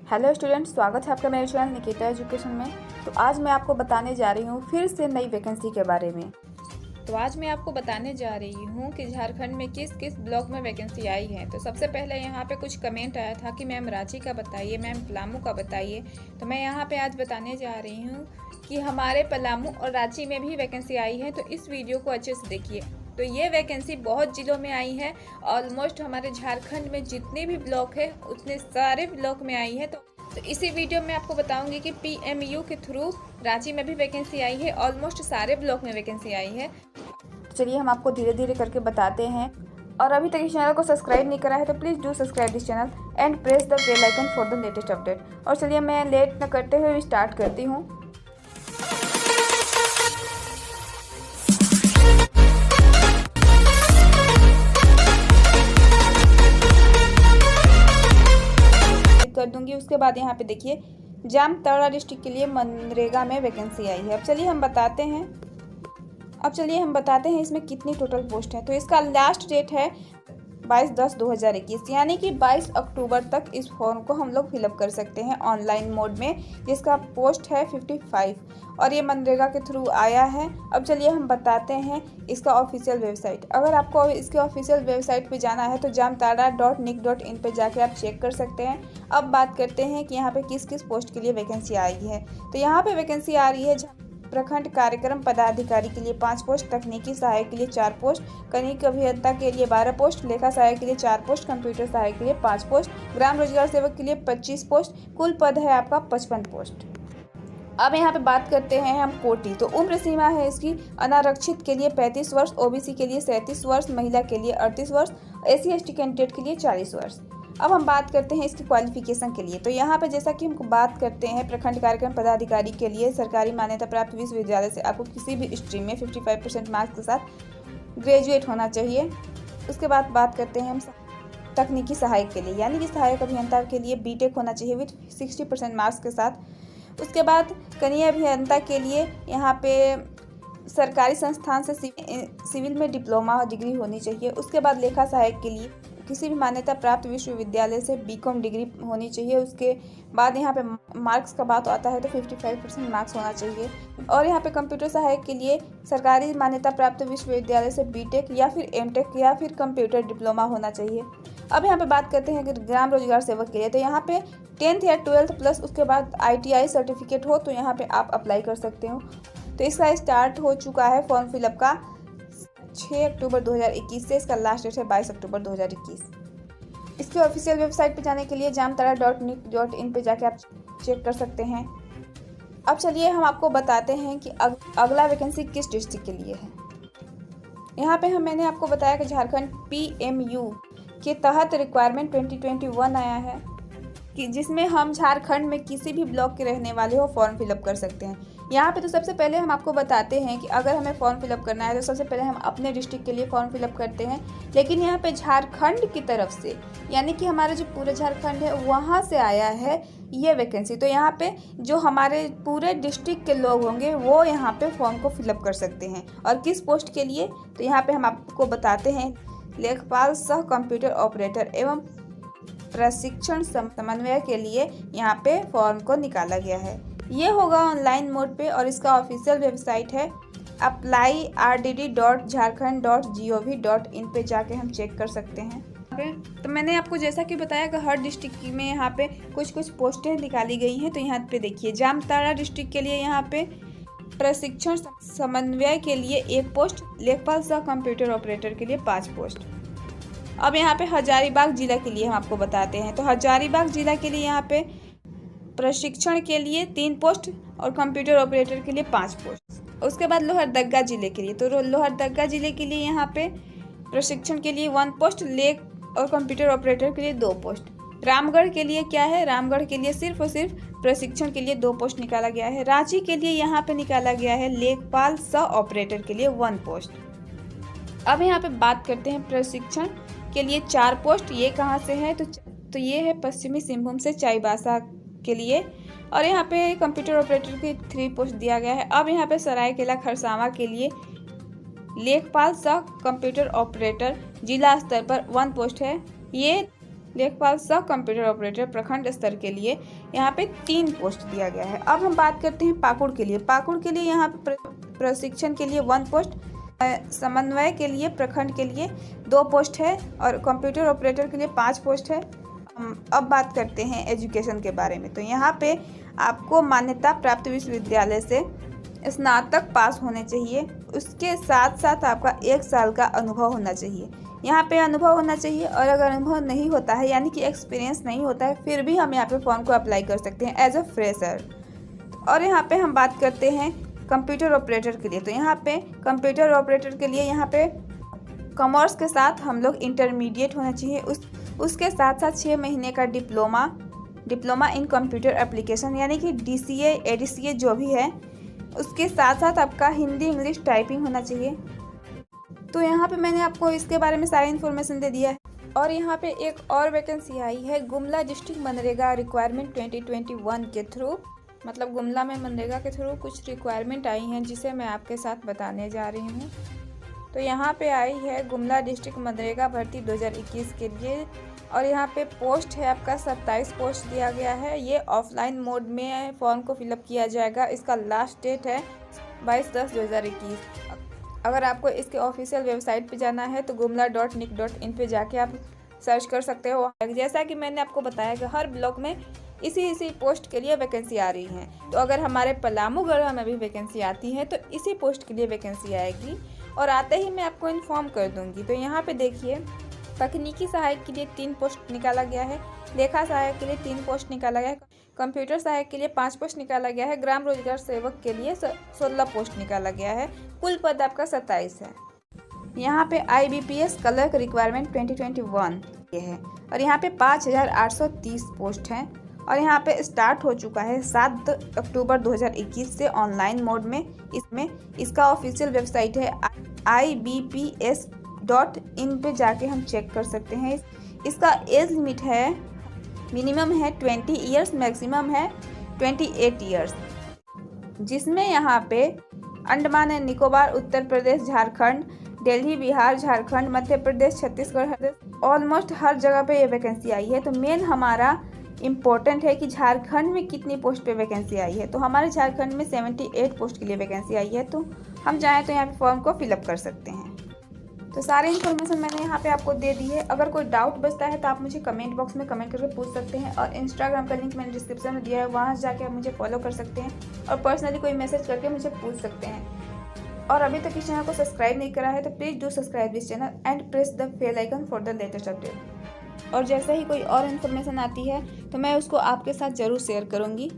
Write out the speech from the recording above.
Hello student, स्वागत है आपका मेरे चैनल निकिता एजुकेशन में। तो आज मैं आपको बताने जा रही हूँ फिर से नई वैकेंसी के बारे में। तो आज मैं आपको बताने जा रही हूँ कि झारखंड में किस किस ब्लॉक में वैकेंसी आई है। तो सबसे पहले यहाँ पे कुछ कमेंट आया था कि मैम रांची का बताइए, मैम पलामू का बताइए। तो मैं यहाँ पे आज बताने जा रही हूँ कि हमारे पलामू और रांची में भी वैकेंसी आई है। तो इस वीडियो को अच्छे से देखिए। तो ये वैकेंसी बहुत ज़िलों में आई है। ऑलमोस्ट हमारे झारखंड में जितने भी ब्लॉक है उतने सारे ब्लॉक में आई है। तो इसी वीडियो में आपको बताऊंगी कि PMU के थ्रू रांची में भी वैकेंसी आई है। ऑलमोस्ट सारे ब्लॉक में वैकेंसी आई है। चलिए हम आपको धीरे धीरे करके बताते हैं। और अभी तक इस चैनल को सब्सक्राइब नहीं करा है तो please do subscribe this channel and press the bell icon for the latest update. और चलिए मैं लेट न करते हुए स्टार्ट करती हूँ। कर दूंगी। उसके बाद यहाँ पे देखिए जामताड़ा डिस्ट्रिक्ट के लिए मनरेगा में वैकेंसी आई है। अब चलिए हम बताते हैं इसमें कितनी टोटल पोस्ट है। तो इसका लास्ट डेट है 22/10/2021, यानी कि 22 अक्टूबर तक इस फॉर्म को हम लोग फिलअप कर सकते हैं ऑनलाइन मोड में, जिसका पोस्ट है 55 और ये मनरेगा के थ्रू आया है। अब चलिए हम बताते हैं इसका ऑफिशियल वेबसाइट। अगर आपको इसके ऑफिशियल वेबसाइट पे जाना है तो jamtara.nic.in पे जाके आप चेक कर सकते हैं। अब बात करते हैं कि यहाँ पे किस किस पोस्ट के लिए वैकेंसी आई है। तो यहाँ पे वैकेंसी आ रही है प्रखंड कार्यक्रम पदाधिकारी के लिए 5 पोस्ट, तकनीकी सहायक के लिए 4 पोस्ट, कनिक अभियंता के लिए 12 पोस्ट, लेखा सहायक के लिए 4 पोस्ट, कंप्यूटर सहायक के लिए 5 पोस्ट, ग्राम रोजगार सेवक के लिए 25 पोस्ट। कुल पद है आपका 55 पोस्ट। अब यहाँ पे बात करते हैं हम कोटि। तो उम्र सीमा है इसकी अनारक्षित के लिए 35 वर्ष, OBC के लिए 37 वर्ष, महिला के लिए 38 वर्ष, SC/ST कैंडिडेट के लिए 40 वर्ष। अब हम बात करते हैं इसकी क्वालिफिकेशन के लिए। तो यहाँ पे जैसा कि हम बात करते हैं प्रखंड कार्यक्रम पदाधिकारी के लिए सरकारी मान्यता प्राप्त विश्वविद्यालय से आपको किसी भी स्ट्रीम में 55% मार्क्स के साथ ग्रेजुएट होना चाहिए। उसके बाद बात करते हैं हम तकनीकी सहायक के लिए, यानी कि सहायक अभियंता के लिए BTech होना चाहिए विथ 60% मार्क्स के साथ। उसके बाद कनीय अभियंता के लिए यहाँ पे सरकारी संस्थान से सिविल में डिप्लोमा डिग्री होनी चाहिए। उसके बाद लेखा सहायक के लिए किसी भी मान्यता प्राप्त विश्वविद्यालय से BCom डिग्री होनी चाहिए। उसके बाद यहाँ पे मार्क्स का बात आता है तो 55% मार्क्स होना चाहिए। और यहाँ पे कंप्यूटर सहायक के लिए सरकारी मान्यता प्राप्त विश्वविद्यालय से BTech या फिर MTech या फिर कंप्यूटर डिप्लोमा होना चाहिए। अब यहाँ पे बात करते हैं कि ग्राम रोजगार सेवक के लिए। तो यहाँ पे 10th या 12th प्लस उसके बाद ITI सर्टिफिकेट हो तो यहाँ पे आप अप्लाई कर सकते हो। तो इसका स्टार्ट हो चुका है फॉर्म फिलअप का 6 अक्टूबर 2021 से। इसका लास्ट डेट है 22 अक्टूबर 2021। इसकी ऑफिशियल वेबसाइट पे जाने के लिए jamtara.nic.in पे जाके आप चेक कर सकते हैं। अब चलिए हम आपको बताते हैं कि अगला वैकेंसी किस डिस्ट्रिक्ट के लिए है। यहाँ पे मैंने आपको बताया कि झारखंड PMU के तहत रिक्वायरमेंट 2021 आया है कि जिसमें हम झारखंड में किसी भी ब्लॉक के रहने वाले हो फॉर्म फिलअप कर सकते हैं। यहाँ पे तो सबसे पहले हम आपको बताते हैं कि अगर हमें फॉर्म फिलअप करना है तो सबसे पहले हम अपने डिस्ट्रिक्ट के लिए फॉर्म फिलअप करते हैं। लेकिन यहाँ पे झारखंड की तरफ से, यानी कि हमारा जो पूरा झारखंड है वहाँ से आया है ये वैकेंसी। तो यहाँ पे जो हमारे पूरे डिस्ट्रिक्ट के लोग होंगे वो यहाँ पे फॉर्म को फिलअप कर सकते हैं। और किस पोस्ट के लिए, तो यहाँ पे हम आपको बताते हैं लेखपाल सह कंप्यूटर ऑपरेटर एवं प्रशिक्षण समन्वय के लिए यहाँ पे फॉर्म को निकाला गया है। ये होगा ऑनलाइन मोड पे और इसका ऑफिशियल वेबसाइट है apply.rdd.jharkhand.gov.in पे जाके हम चेक कर सकते हैं। तो मैंने आपको जैसा कि बताया कि हर डिस्ट्रिक्ट में यहाँ पे कुछ पोस्टें निकाली गई हैं। तो यहाँ पे देखिए जामताड़ा डिस्ट्रिक्ट के लिए यहाँ पे प्रशिक्षण समन्वय के लिए 1 पोस्ट, लेखपाल सह कंप्यूटर ऑपरेटर के लिए 5 पोस्ट। अब यहाँ पे हजारीबाग जिला के लिए हम आपको बताते हैं। तो हजारीबाग जिला के लिए यहाँ पे प्रशिक्षण के लिए 3 पोस्ट और कंप्यूटर ऑपरेटर के लिए 5 पोस्ट। उसके बाद लोहरदगा जिले के लिए, तो लोहरदगा जिले के लिए यहाँ पे प्रशिक्षण के लिए 1 पोस्ट, लेख और कंप्यूटर ऑपरेटर के लिए 2 पोस्ट। रामगढ़ के लिए क्या है, रामगढ़ के लिए सिर्फ और सिर्फ प्रशिक्षण के लिए 2 पोस्ट निकाला गया है। रांची के लिए यहाँ पे निकाला गया है लेखपाल सह ऑपरेटर के लिए 1 पोस्ट। अब यहाँ पे बात करते हैं प्रशिक्षण के लिए 4 पोस्ट। ये कहाँ से है, तो ये है पश्चिमी सिंहभूम से चाईबासा के लिए। और यहाँ पे कंप्यूटर ऑपरेटर के 3 पोस्ट दिया गया है। अब यहाँ पे सरायकेला खरसावां के लिए लेखपाल सह कंप्यूटर ऑपरेटर जिला स्तर पर 1 पोस्ट है। ये लेखपाल सह कंप्यूटर ऑपरेटर प्रखंड स्तर के लिए यहाँ पे 3 पोस्ट दिया गया है। अब हम बात करते हैं पाकुड़ के लिए। पाकुड़ के लिए यहाँ पे प्रशिक्षण के लिए 1 पोस्ट, समन्वय के लिए प्रखंड के लिए 2 पोस्ट है और कंप्यूटर ऑपरेटर के लिए 5 पोस्ट है। अब बात करते हैं एजुकेशन के बारे में। तो यहाँ पे आपको मान्यता प्राप्त विश्वविद्यालय से स्नातक पास होने चाहिए, उसके साथ साथ आपका 1 साल का अनुभव होना चाहिए। यहाँ पे अनुभव होना चाहिए, और अगर अनुभव नहीं होता है यानी कि एक्सपीरियंस नहीं होता है, फिर भी हम यहाँ पे फॉर्म को अप्लाई कर सकते हैं एज अ फ्रेशर। और यहाँ पे हम बात करते हैं कंप्यूटर ऑपरेटर के लिए। तो यहाँ पे कंप्यूटर ऑपरेटर के लिए यहाँ पे कॉमर्स के साथ हम लोग इंटरमीडिएट होना चाहिए, उसके साथ साथ 6 महीने का डिप्लोमा इन कंप्यूटर एप्लीकेशन यानी कि DCA ADCA जो भी है, उसके साथ साथ आपका हिंदी इंग्लिश टाइपिंग होना चाहिए। तो यहाँ पे मैंने आपको इसके बारे में सारी इन्फॉर्मेशन दे दिया है। और यहाँ पे एक और वैकेंसी आई है गुमला डिस्ट्रिक्ट मनरेगा रिक्वायरमेंट 2021 के थ्रू, मतलब गुमला में मनरेगा के थ्रू कुछ रिक्वायरमेंट आई हैं जिसे मैं आपके साथ बताने जा रही हूँ। तो यहाँ पे आई है गुमला डिस्ट्रिक्ट मनरेगा भर्ती 2021 के लिए, और यहाँ पे पोस्ट है आपका 27 पोस्ट दिया गया है। ये ऑफलाइन मोड में फॉर्म को फिलअप किया जाएगा। इसका लास्ट डेट है 22/10/2021। अगर आपको इसके ऑफिशियल वेबसाइट पे जाना है तो gumla.nic.in पे जाके आप सर्च कर सकते हो। जैसा कि मैंने आपको बताया कि हर ब्लॉक में इसी पोस्ट के लिए वैकेंसी आ रही है। तो अगर हमारे पलामू गढ़वा में भी वैकेंसी आती है तो इसी पोस्ट के लिए वैकेंसी आएगी, और आते ही मैं आपको इन्फॉर्म कर दूंगी। तो यहाँ पे देखिए, तकनीकी सहायक के लिए 3 पोस्ट निकाला गया है, लेखा सहायक के लिए 3 पोस्ट निकाला गया है, कंप्यूटर सहायक के लिए 5 पोस्ट निकाला गया है, ग्राम रोजगार सेवक के लिए 16 पोस्ट निकाला गया है। कुल पद आपका 27 है। यहाँ पे IBPS क्लर्क रिक्वायरमेंट 2021 ये है, और यहाँ पे 5830 पोस्ट हैं, और यहाँ पे स्टार्ट हो चुका है 7 अक्टूबर 2021 से ऑनलाइन मोड में। इसका ऑफिशियल वेबसाइट है IBPS.in पे जाके हम चेक कर सकते हैं। इसका एज लिमिट है, मिनिमम है 20 ईयर्स, मैक्सिमम है 28 ईयर्स, जिसमें यहाँ पे अंडमान एंड निकोबार, उत्तर प्रदेश, झारखंड, दिल्ली, बिहार, झारखंड, मध्य प्रदेश, छत्तीसगढ़, ऑलमोस्ट हर जगह पे ये वैकेंसी आई है। तो मेन हमारा इम्पोर्टेंट है कि झारखंड में कितनी पोस्ट पे वैकेंसी आई है। तो हमारे झारखंड में 78 पोस्ट के लिए वैकेंसी आई है। तो हम चाहें तो यहाँ पे फॉर्म को फिलअप कर सकते हैं। तो सारी इन्फॉर्मेशन मैंने यहाँ पे आपको दे दी है। अगर कोई डाउट बचता है तो आप मुझे कमेंट बॉक्स में कमेंट करके पूछ सकते हैं, और इंस्टाग्राम का लिंक मैंने डिस्क्रिप्शन में दिया है, वहाँ जाके आप मुझे फॉलो कर सकते हैं, और पर्सनली कोई मैसेज करके मुझे पूछ सकते हैं। और अभी तक इस चैनल को सब्सक्राइब नहीं करा है तो please do subscribe this channel and press the bell icon for the latest update. और जैसे ही कोई और इन्फॉर्मेशन आती है तो मैं उसको आपके साथ ज़रूर शेयर करूँगी।